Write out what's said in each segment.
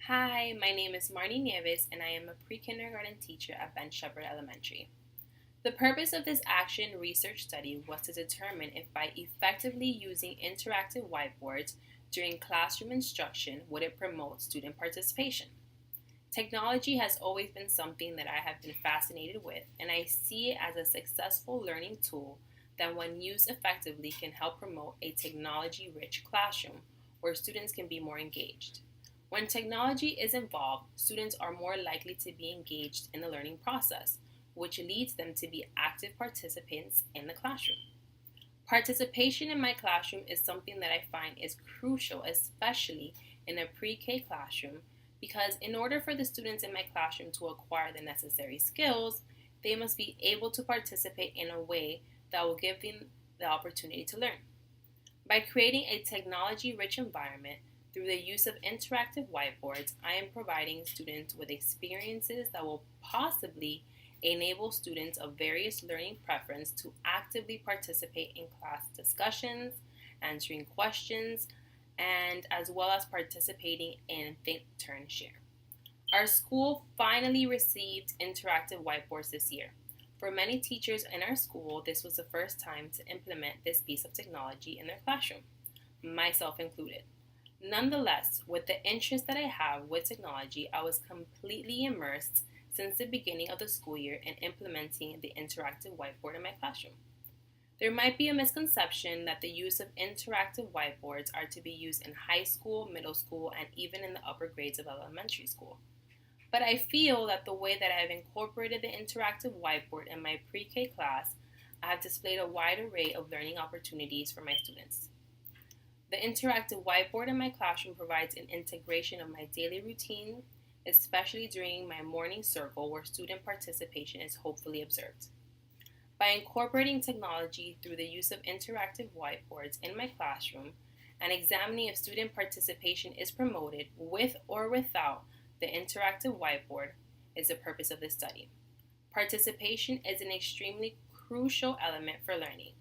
Hi, my name is Marnie Nieves, and I am a pre-kindergarten teacher at Ben Shepherd Elementary. The purpose of this action research study was to determine if by effectively using interactive whiteboards during classroom instruction would it promote student participation. Technology has always been something that I have been fascinated with, and I see it as a successful learning tool that when used effectively can help promote a technology-rich classroom where students can be more engaged. When technology is involved, students are more likely to be engaged in the learning process, which leads them to be active participants in the classroom. Participation in my classroom is something that I find is crucial, especially in a pre-K classroom, because in order for the students in my classroom to acquire the necessary skills, they must be able to participate in a way that will give them the opportunity to learn. By creating a technology-rich environment, through the use of interactive whiteboards, I am providing students with experiences that will possibly enable students of various learning preferences to actively participate in class discussions, answering questions, and as well as participating in Think, Turn, Share. Our school finally received interactive whiteboards this year. For many teachers in our school, this was the first time to implement this piece of technology in their classroom, myself included. Nonetheless, with the interest that I have with technology, I was completely immersed since the beginning of the school year in implementing the interactive whiteboard in my classroom. There might be a misconception that the use of interactive whiteboards are to be used in high school, middle school, and even in the upper grades of elementary school. But I feel that the way that I've incorporated the interactive whiteboard in my pre-K class, I have displayed a wide array of learning opportunities for my students. The interactive whiteboard in my classroom provides an integration of my daily routine, especially during my morning circle where student participation is hopefully observed. By incorporating technology through the use of interactive whiteboards in my classroom and examining if student participation is promoted with or without the interactive whiteboard is the purpose of this study. Participation is an extremely crucial element for learning,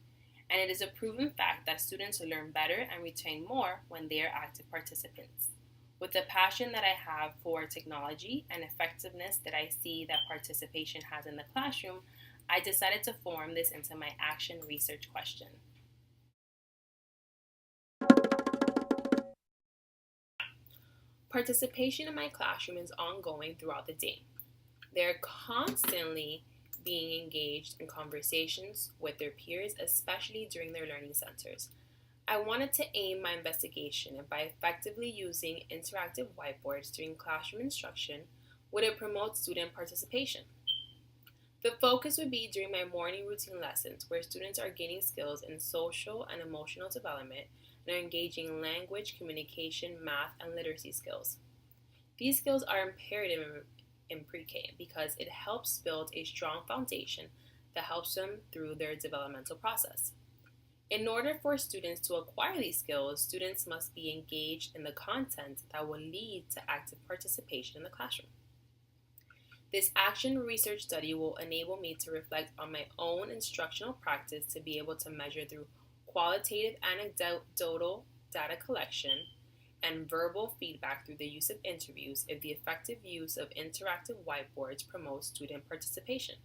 and it is a proven fact that students learn better and retain more when they are active participants. With the passion that I have for technology and effectiveness that I see that participation has in the classroom, I decided to form this into my action research question. Participation in my classroom is ongoing throughout the day. They're constantly being engaged in conversations with their peers, especially during their learning centers. I wanted to aim my investigation by effectively using interactive whiteboards during classroom instruction would it promote student participation. The focus would be during my morning routine lessons where students are gaining skills in social and emotional development and are engaging in language, communication, math, and literacy skills. These skills are imperative in pre-K because it helps build a strong foundation that helps them through their developmental process. In order for students to acquire these skills, students must be engaged in the content that will lead to active participation in the classroom. This action research study will enable me to reflect on my own instructional practice to be able to measure through qualitative anecdotal data collection and verbal feedback through the use of interviews if the effective use of interactive whiteboards promotes student participation.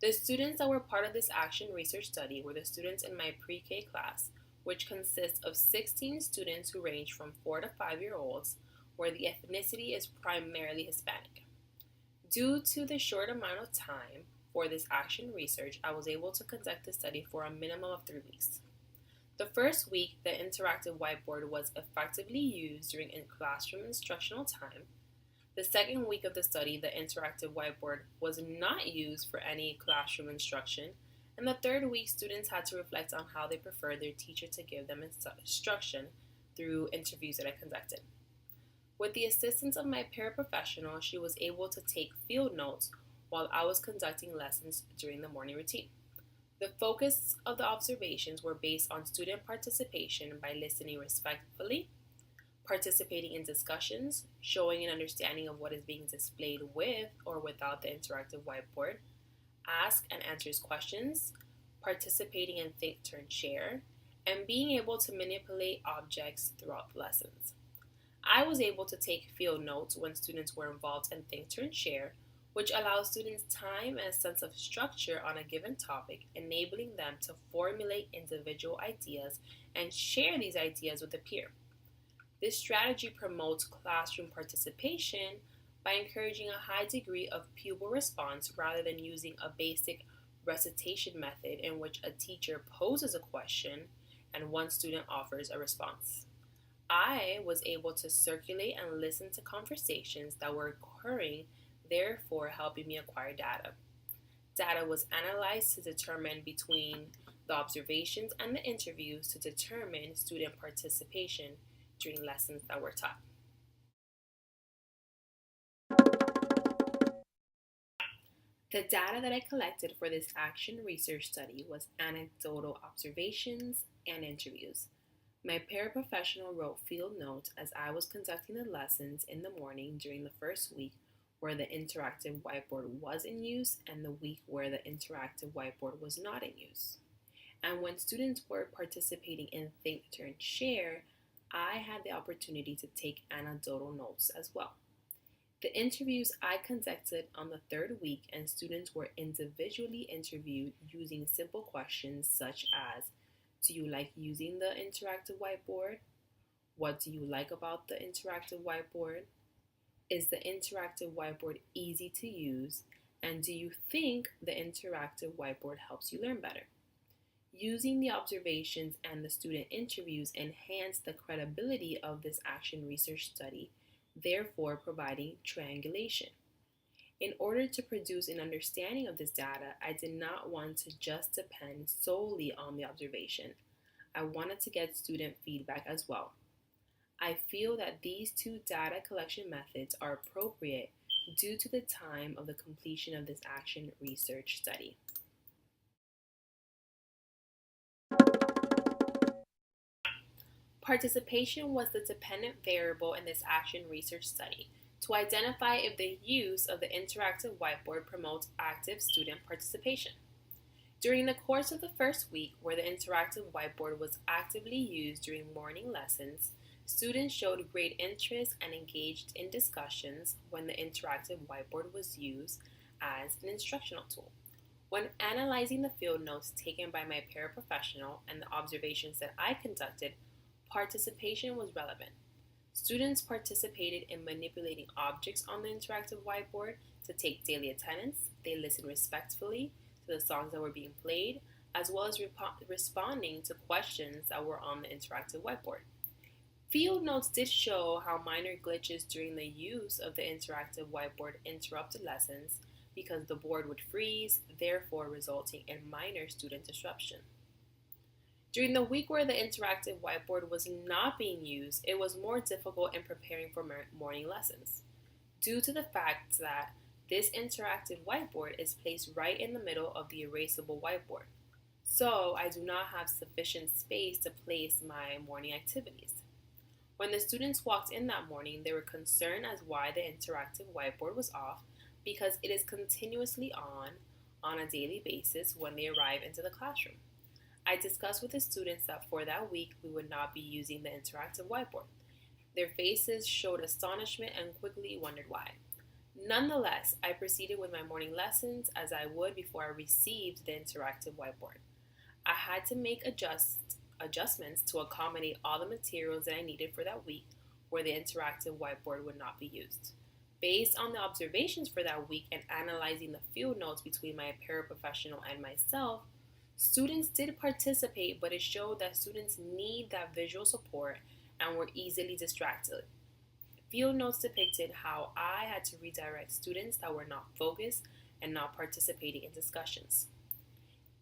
The students that were part of this action research study were the students in my pre-K class, which consists of 16 students who range from 4 to 5-year-olds, where the ethnicity is primarily Hispanic. Due to the short amount of time for this action research, I was able to conduct the study for a minimum of 3 weeks. The first week, the interactive whiteboard was effectively used during classroom instructional time. The second week of the study, the interactive whiteboard was not used for any classroom instruction. And the third week, students had to reflect on how they preferred their teacher to give them instruction through interviews that I conducted. With the assistance of my paraprofessional, she was able to take field notes while I was conducting lessons during the morning routine. The focus of the observations were based on student participation by listening respectfully, participating in discussions, showing an understanding of what is being displayed with or without the interactive whiteboard, ask and answers questions, participating in think, turn, share, and being able to manipulate objects throughout the lessons. I was able to take field notes when students were involved in think, turn, share, which allows students time and a sense of structure on a given topic, enabling them to formulate individual ideas and share these ideas with a peer. This strategy promotes classroom participation by encouraging a high degree of pupil response rather than using a basic recitation method in which a teacher poses a question and one student offers a response. I was able to circulate and listen to conversations that were occurring, therefore helping me acquire data. Data was analyzed to determine between the observations and the interviews to determine student participation during lessons that were taught. The data that I collected for this action research study was anecdotal observations and interviews. My paraprofessional wrote field notes as I was conducting the lessons in the morning during the first week where the interactive whiteboard was in use and the week where the interactive whiteboard was not in use. And when students were participating in Think, Turn, Share, I had the opportunity to take anecdotal notes as well. The interviews I conducted on the third week, and students were individually interviewed using simple questions such as, do you like using the interactive whiteboard? What do you like about the interactive whiteboard? Is the interactive whiteboard easy to use? And do you think the interactive whiteboard helps you learn better? Using the observations and the student interviews enhanced the credibility of this action research study, therefore providing triangulation. In order to produce an understanding of this data, I did not want to just depend solely on the observation. I wanted to get student feedback as well. I feel that these two data collection methods are appropriate due to the time of the completion of this action research study. Participation was the dependent variable in this action research study to identify if the use of the interactive whiteboard promotes active student participation. During the course of the first week, where the interactive whiteboard was actively used during morning lessons, students showed great interest and engaged in discussions when the interactive whiteboard was used as an instructional tool. When analyzing the field notes taken by my paraprofessional and the observations that I conducted, participation was relevant. Students participated in manipulating objects on the interactive whiteboard to take daily attendance. They listened respectfully to the songs that were being played, as well as responding to questions that were on the interactive whiteboard. Field notes did show how minor glitches during the use of the interactive whiteboard interrupted lessons because the board would freeze, therefore resulting in minor student disruption. During the week where the interactive whiteboard was not being used, it was more difficult in preparing for morning lessons, due to the fact that this interactive whiteboard is placed right in the middle of the erasable whiteboard. So I do not have sufficient space to place my morning activities. When the students walked in that morning, they were concerned as why the interactive whiteboard was off because it is continuously on a daily basis when they arrive into the classroom. I discussed with the students that for that week we would not be using the interactive whiteboard. Their faces showed astonishment and quickly wondered why. Nonetheless, I proceeded with my morning lessons as I would before I received the interactive whiteboard. I had to make adjustments to accommodate all the materials that I needed for that week where the interactive whiteboard would not be used. Based on the observations for that week and analyzing the field notes between my paraprofessional and myself, students did participate, but it showed that students need that visual support and were easily distracted. Field notes depicted how I had to redirect students that were not focused and not participating in discussions.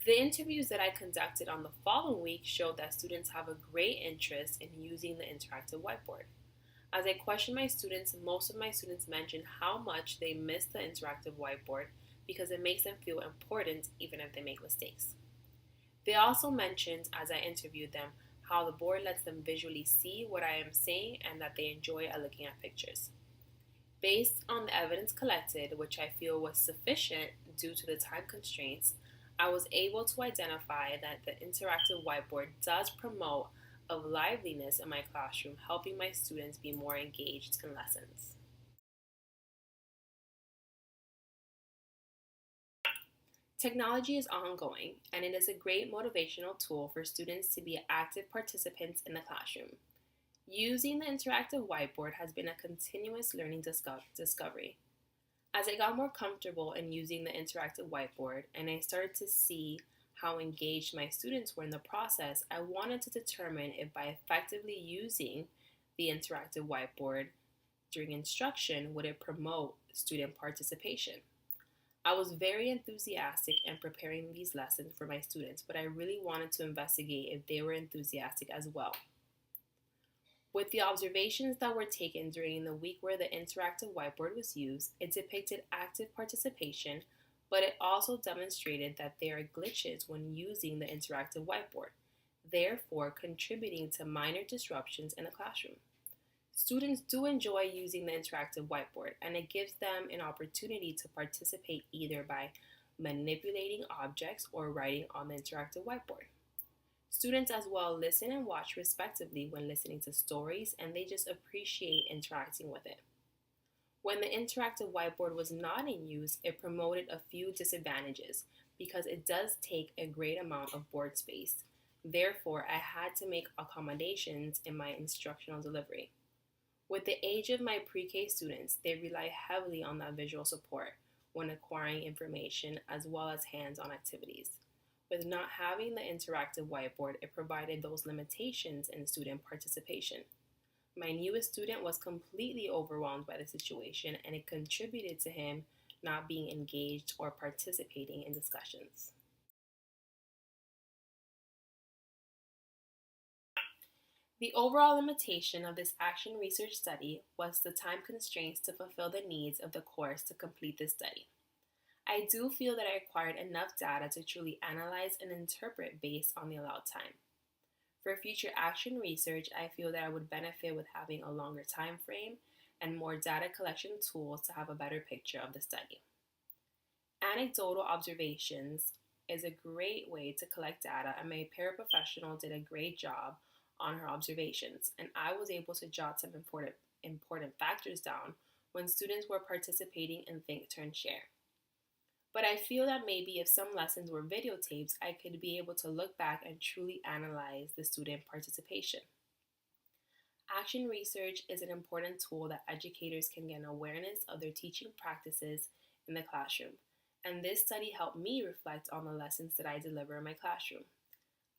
The interviews that I conducted on the following week showed that students have a great interest in using the interactive whiteboard. As I questioned my students, most of my students mentioned how much they miss the interactive whiteboard because it makes them feel important even if they make mistakes. They also mentioned, as I interviewed them, how the board lets them visually see what I am saying and that they enjoy looking at pictures. Based on the evidence collected, which I feel was sufficient due to the time constraints, I was able to identify that the interactive whiteboard does promote a liveliness in my classroom, helping my students be more engaged in lessons. Technology is ongoing, and it is a great motivational tool for students to be active participants in the classroom. Using the interactive whiteboard has been a continuous learning discovery. As I got more comfortable in using the interactive whiteboard and I started to see how engaged my students were in the process, I wanted to determine if by effectively using the interactive whiteboard during instruction would it promote student participation. I was very enthusiastic in preparing these lessons for my students, but I really wanted to investigate if they were enthusiastic as well. With the observations that were taken during the week where the interactive whiteboard was used, it depicted active participation, but it also demonstrated that there are glitches when using the interactive whiteboard, therefore contributing to minor disruptions in the classroom. Students do enjoy using the interactive whiteboard, and it gives them an opportunity to participate either by manipulating objects or writing on the interactive whiteboard. Students as well listen and watch respectively when listening to stories, and they just appreciate interacting with it. When the interactive whiteboard was not in use, it promoted a few disadvantages because it does take a great amount of board space. Therefore, I had to make accommodations in my instructional delivery. With the age of my pre-K students, they rely heavily on that visual support when acquiring information as well as hands-on activities. With not having the interactive whiteboard, it provided those limitations in student participation. My newest student was completely overwhelmed by the situation, and it contributed to him not being engaged or participating in discussions. The overall limitation of this action research study was the time constraints to fulfill the needs of the course to complete this study. I do feel that I acquired enough data to truly analyze and interpret based on the allowed time. For future action research, I feel that I would benefit with having a longer time frame and more data collection tools to have a better picture of the study. Anecdotal observations is a great way to collect data, and my paraprofessional did a great job on her observations, and I was able to jot some important factors down when students were participating in Think, Turn, Share. But I feel that maybe if some lessons were videotapes, I could be able to look back and truly analyze the student participation. Action research is an important tool that educators can get an awareness of their teaching practices in the classroom, and this study helped me reflect on the lessons that I deliver in my classroom.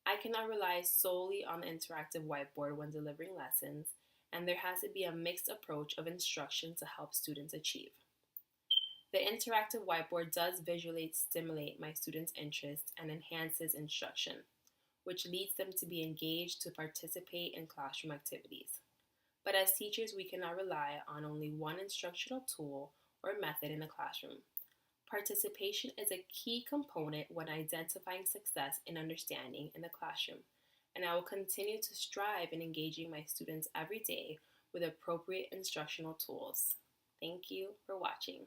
I cannot rely solely on the interactive whiteboard when delivering lessons, and there has to be a mixed approach of instruction to help students achieve. The interactive whiteboard does visually stimulate my students' interest and enhances instruction, which leads them to be engaged to participate in classroom activities. But as teachers, we cannot rely on only one instructional tool or method in the classroom. Participation is a key component when identifying success and understanding in the classroom, and I will continue to strive in engaging my students every day with appropriate instructional tools. Thank you for watching.